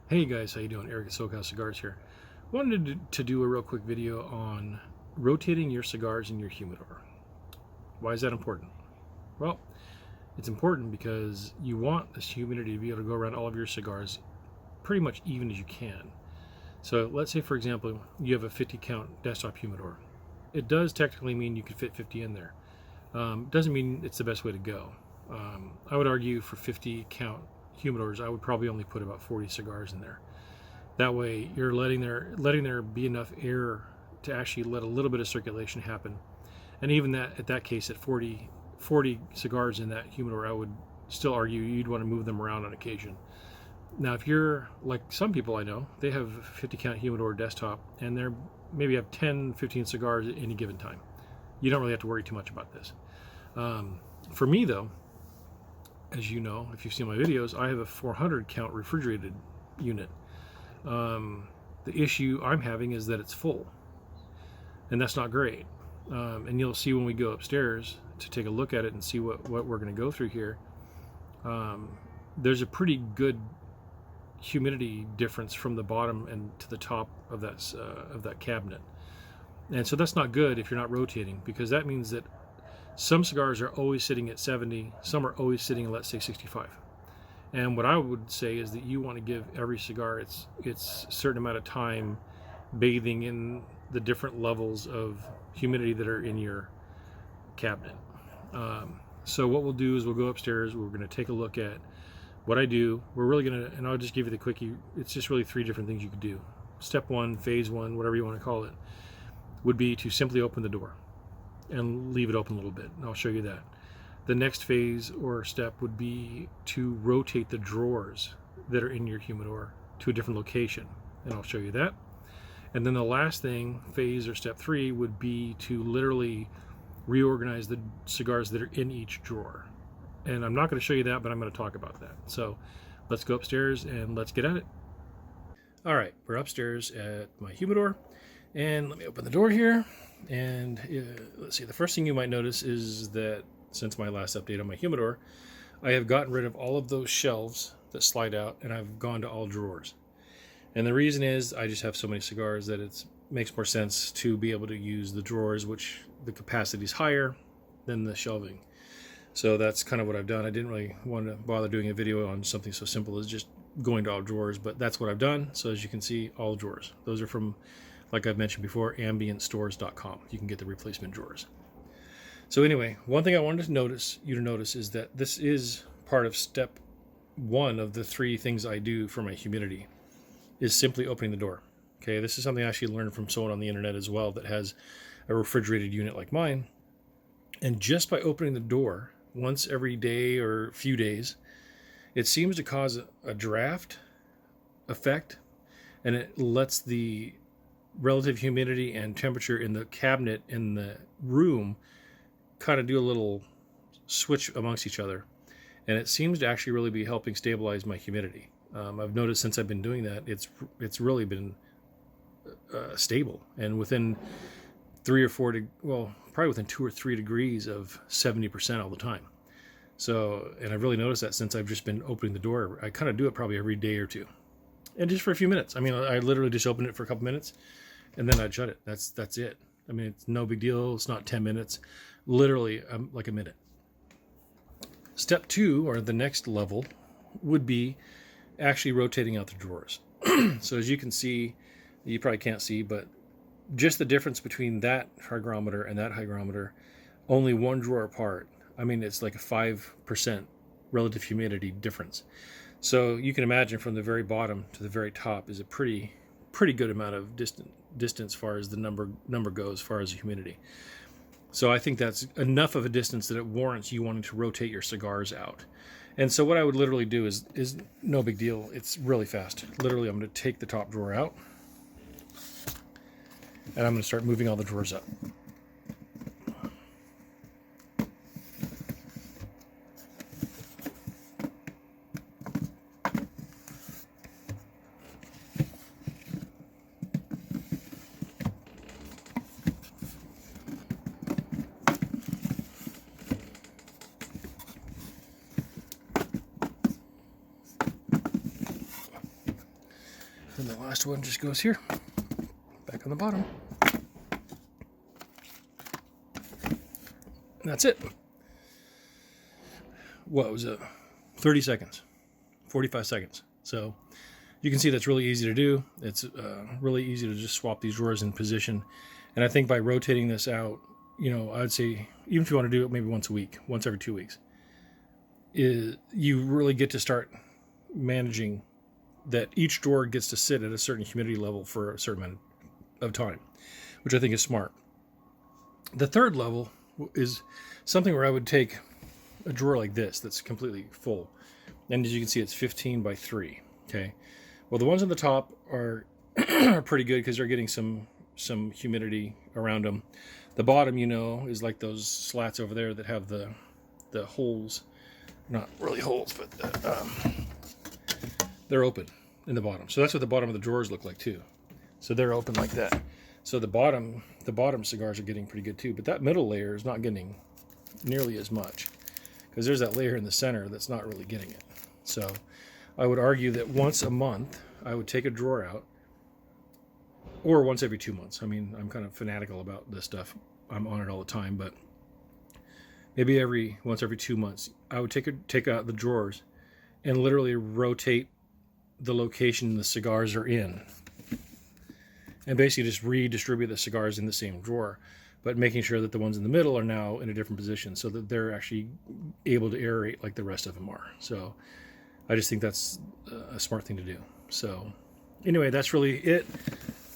Hey guys, how you doing? Eric at SoCal Cigars here. Wanted to do a real quick video on rotating your cigars in your humidor. Why is that important? Well, it's important because you want this humidity to be able to go around all of your cigars pretty much even as you can. So let's say, for example, you have a 50 count desktop humidor. It does technically mean you could fit 50 in there. Doesn't mean it's the best way to go. I would argue for 50 count humidors, I would probably only put about 40 cigars in there. That way, you're letting there be enough air to actually let a little bit of circulation happen. And even that, at that case, at 40 cigars in that humidor, I would still argue you'd want to move them around on occasion. Now, if you're like some people I know, they have 50 count humidor desktop, and they're maybe have 10, 15 cigars at any given time. You don't really have to worry too much about this. For me, though, as you know, if you've seen my videos, I have a 400 count refrigerated unit. The issue I'm having is that it's full, and that's not great. And you'll see when we go upstairs to take a look at it and see what we're going to go through here. There's a pretty good humidity difference from the bottom and to the top of that cabinet, and so that's not good if you're not rotating, because that means that some cigars are always sitting at 70, some are always sitting at, let's say, 65. And what I would say is that you want to give every cigar its certain amount of time bathing in the different levels of humidity that are in your cabinet. So what we'll do is we'll go upstairs, we're going to take a look at what I do. We're really going to, and I'll just give you the quickie, it's just really 3 different things you could do. Step 1, phase 1, whatever you want to call it, would be to simply open the door and leave it open a little bit. And I'll show you that. The next phase or step would be to rotate the drawers that are in your humidor to a different location, and I'll show you that. And then the last thing, phase or step 3, would be to literally reorganize the cigars that are in each drawer. And I'm not going to show you that, but I'm going to talk about that. So let's go upstairs and let's get at it. All right, we're upstairs at my humidor, and let me open the door here. And let's see, the first thing you might notice is that since my last update on my humidor, I have gotten rid of all of those shelves that slide out, and I've gone to all drawers. And the reason is I just have so many cigars that it makes more sense to be able to use the drawers, which the capacity is higher than the shelving. So that's kind of what I've done. I didn't really want to bother doing a video on something so simple as just going to all drawers, but that's what I've done. So as you can see, all drawers. Those are from, like I've mentioned before, ambientstores.com. You can get the replacement drawers. So anyway, one thing I wanted you to notice is that this is part of step 1 of the 3 things I do for my humidity, is simply opening the door. Okay, this is something I actually learned from someone on the internet as well that has a refrigerated unit like mine. And just by opening the door once every day or few days, it seems to cause a draft effect, and it lets the relative humidity and temperature in the cabinet in the room kind of do a little switch amongst each other, and it seems to actually really be helping stabilize my humidity. I've noticed since I've been doing that, it's really been stable, and within 3 or 4 probably within 2 or 3 degrees of 70% all the time. So, and I've really noticed that since I've just been opening the door. I kind of do it probably every day or two, and just for a few minutes. I mean, I literally just open it for a couple minutes, and then I'd shut it. That's it. I mean, it's no big deal. It's not 10 minutes. Literally, like a minute. Step 2, or the next level, would be actually rotating out the drawers. So as you can see, you probably can't see, but just the difference between that hygrometer and that hygrometer, only 1 drawer apart. I mean, it's like a 5% relative humidity difference. So you can imagine from the very bottom to the very top is a pretty good amount of distance as far as the number goes, as far as the humidity. So I think that's enough of a distance that it warrants you wanting to rotate your cigars out. And so what I would literally do is no big deal. It's really fast. Literally, I'm going to take the top drawer out, and I'm going to start moving all the drawers up. last one just goes here, back on the bottom. And that's it. What was it? 30 seconds, 45 seconds. So you can see that's really easy to do. It's really easy to just swap these drawers in position. And I think by rotating this out, you know, I'd say even if you want to do it maybe once a week, once every 2 weeks, you really get to start managing that each drawer gets to sit at a certain humidity level for a certain amount of time, which I think is smart. The third level is something where I would take a drawer like this that's completely full. And as you can see, it's 15 by 3. Okay. Well, the ones on the top are pretty good because they're getting some humidity around them. The bottom, you know, is like those slats over there that have the holes. Not really holes, but they're open in the bottom. So that's what the bottom of the drawers look like too. So they're open like that. So the bottom cigars are getting pretty good too. But that middle layer is not getting nearly as much because there's that layer in the center that's not really getting it. So I would argue that once a month I would take a drawer out, or once every 2 months. I mean, I'm kind of fanatical about this stuff. I'm on it all the time, but maybe once every 2 months, I would take out the drawers and literally rotate the location the cigars are in, and basically just redistribute the cigars in the same drawer, but making sure that the ones in the middle are now in a different position so that they're actually able to aerate like the rest of them are. So I just think that's a smart thing to do. So anyway, that's really it.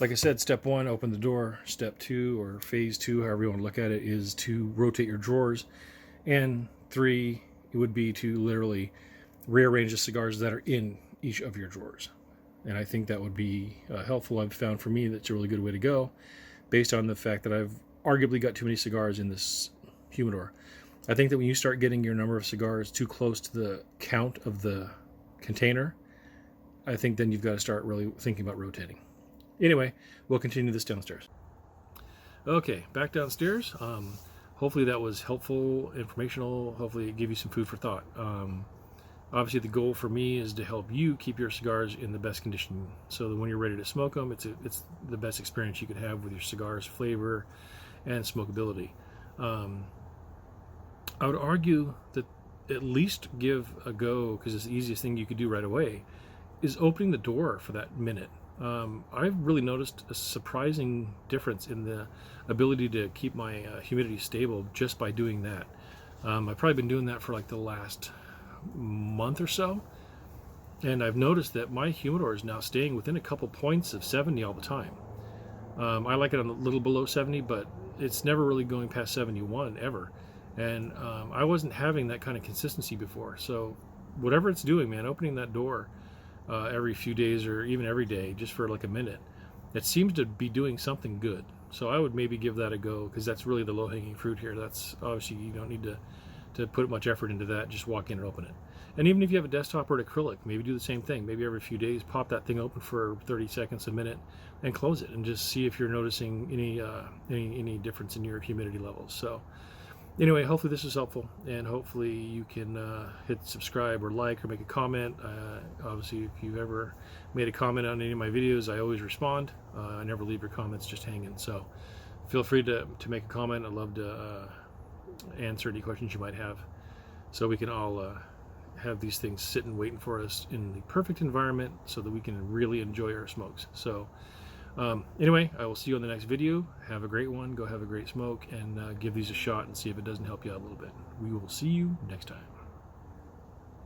Like I said, step 1, open the door. Step 2, or phase 2, however you want to look at it, is to rotate your drawers. And 3, it would be to literally rearrange the cigars that are in each of your drawers. And I think that would be helpful. I've found for me that's a really good way to go, based on the fact that I've arguably got too many cigars in this humidor. I think that when you start getting your number of cigars too close to the count of the container, I think then you've got to start really thinking about rotating. Anyway, we'll continue this downstairs. Okay, back downstairs. Hopefully that was helpful, informational. Hopefully it gave you some food for thought. Obviously the goal for me is to help you keep your cigars in the best condition so that when you're ready to smoke them, it's the best experience you could have with your cigar's flavor and smokability. I would argue that at least give a go, because it's the easiest thing you could do right away, is opening the door for that minute. I've really noticed a surprising difference in the ability to keep my humidity stable just by doing that. I've probably been doing that for like the last month or so, and I've noticed that my humidor is now staying within a couple points of 70 all the time. I like it a little below 70, but it's never really going past 71 ever. And I wasn't having that kind of consistency before. So whatever it's doing, man, opening that door every few days or even every day just for like a minute, it seems to be doing something good. So I would maybe give that a go, because that's really the low-hanging fruit here. That's obviously, you don't need to put much effort into that. Just walk in and open it. And even if you have a desktop or an acrylic, maybe do the same thing. Maybe every few days pop that thing open for 30 seconds, a minute, and close it, and just see if you're noticing any difference in your humidity levels. So anyway, hopefully this is helpful, and hopefully you can hit subscribe or like or make a comment. Obviously, if you've ever made a comment on any of my videos, I always respond. I never leave your comments just hanging. So feel free to make a comment. I'd love to answer any questions you might have, so we can all have these things sitting waiting for us in the perfect environment so that we can really enjoy our smokes. So anyway, I will see you on the next video. Have a great one. Go have a great smoke, and give these a shot and see if it doesn't help you out a little bit. We will see you next time.